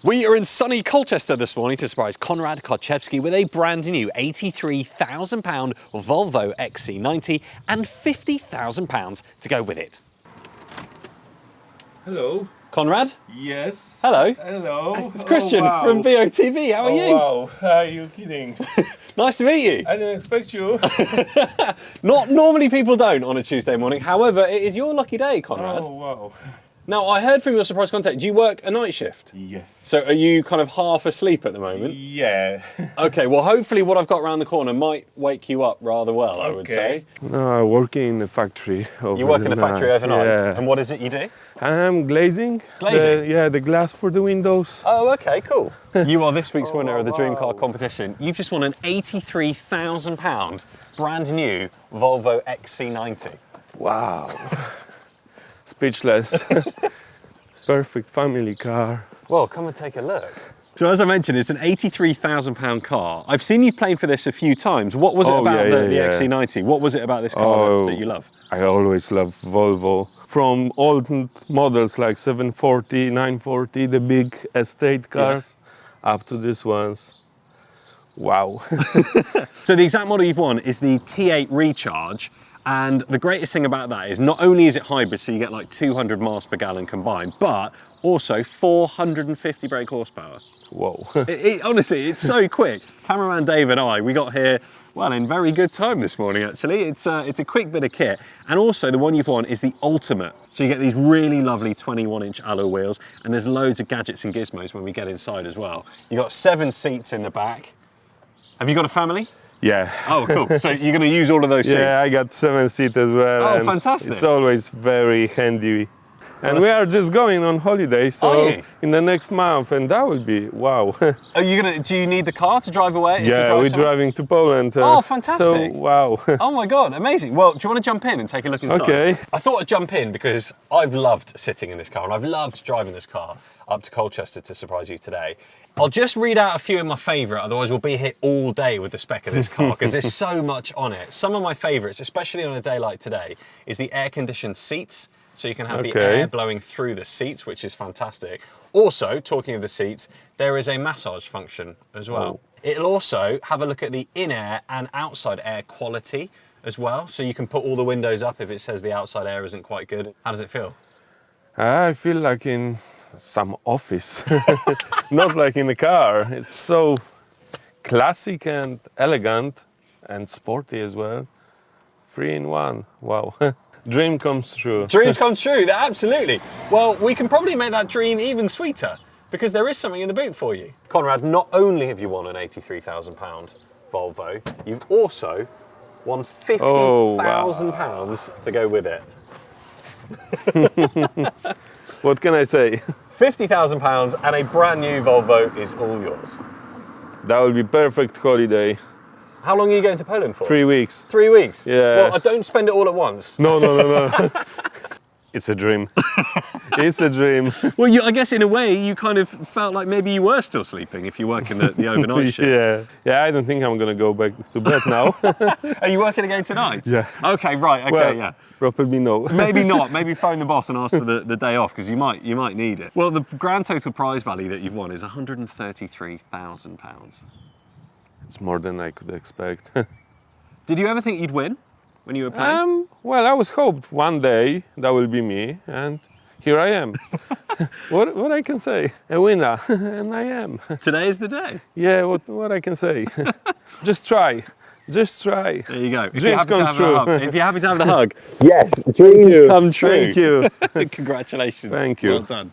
We are in sunny Colchester this morning to surprise Konrad with a brand new £83,000 Volvo XC90 and £50,000 to go with it. Hello. Konrad? Yes. Hello. Hello. It's Christian Oh, wow. from BOTB. How are you? Wow, are you kidding? Nice to meet you. I didn't expect you. Not normally people don't on a Tuesday morning. However, it is your lucky day, Konrad. Oh, wow. Now, I heard from your surprise contact, do you work a night shift? Yes. So are you kind of half asleep at the moment? Yeah. Okay, well, hopefully what I've got around the corner might wake you up rather well, I would say. No, I work in a factory overnight. You work in a factory overnight? Yeah. And what is it you do? I'm glazing. Glazing? The glass for the windows. Oh, okay, cool. You are this week's winner of the Dream Car wow. competition. You've just won an £83,000 brand new Volvo XC90. Wow. Speechless. Perfect family car. Well, come and take a look. So as I mentioned, it's an £83,000 car. I've seen you playing for this a few times. What was it about the XC90? What was it about this car that you love? I always love Volvo. From old models like 740, 940, the big estate cars, up to these ones. Wow. So the exact model you've won is the T8 Recharge. And the greatest thing about that is not only is it hybrid, so you get like 200 miles per gallon combined, but also 450 brake horsepower. Whoa. Honestly, it's so quick. Cameraman Dave and I, we got here, well, in very good time this morning, actually. It's a quick bit of kit. And also the one you've won is the Ultimate. So you get these really lovely 21-inch alloy wheels, and there's loads of gadgets and gizmos when we get inside as well. You've got 7 seats in the back. Have you got a family? Yeah. Oh, cool. So you're going to use all of those seats? Yeah, I got 7 seats as well. Oh, and fantastic. It's always very handy. And we are just going on holiday, so in the next month, and that will be wow. Are you gonna? Do you need the car to drive away? Yeah, we're driving to Poland. Oh, fantastic! So wow. Oh my God, amazing. Well, do you want to jump in and take a look inside? Okay. I thought I'd jump in because I've loved sitting in this car and I've loved driving this car up to Colchester to surprise you today. I'll just read out a few of my favourite, otherwise we'll be here all day with the spec of this car because there's so much on it. Some of my favourites, especially on a day like today, is the air-conditioned seats. So you can have the air blowing through the seats, which is fantastic. Also, talking of the seats, there is a massage function as well. It'll also have a look at the in-air and outside air quality as well. So you can put all the windows up if it says the outside air isn't quite good. How does it feel? I feel like in some office, not like in a car. It's so classic and elegant and sporty as well. 3 in 1, wow. Dream comes true. Dreams come true, absolutely. Well, we can probably make that dream even sweeter because there is something in the boot for you. Konrad, not only have you won an £83,000 Volvo, you've also won £50,000 to go with it. What can I say? £50,000 and a brand new Volvo is all yours. That will be perfect holiday. How long are you going to Poland for? 3 weeks. 3 weeks? Yeah. Well, I don't spend it all at once. No. It's a dream. It's a dream. Well, I guess in a way you kind of felt like maybe you were still sleeping if you work in the overnight shift. Yeah, I don't think I'm going to go back to bed now. Are you working again tonight? Yeah. Okay, right, okay, well, yeah. Probably no. Maybe not. Maybe phone the boss and ask for the day off because you might need it. Well, the grand total prize value that you've won is £133,000. It's more than I could expect. Did you ever think you'd win when you were playing? Well, I was hoped one day that will be me, and here I am. What I can say? A winner, and I am. Today is the day. Yeah, what I can say? Just try. Just try. There you go. Dreams come true. If you're happy to have the hug. Yes, dreams come true. Thank you. Congratulations. Thank you. Well done.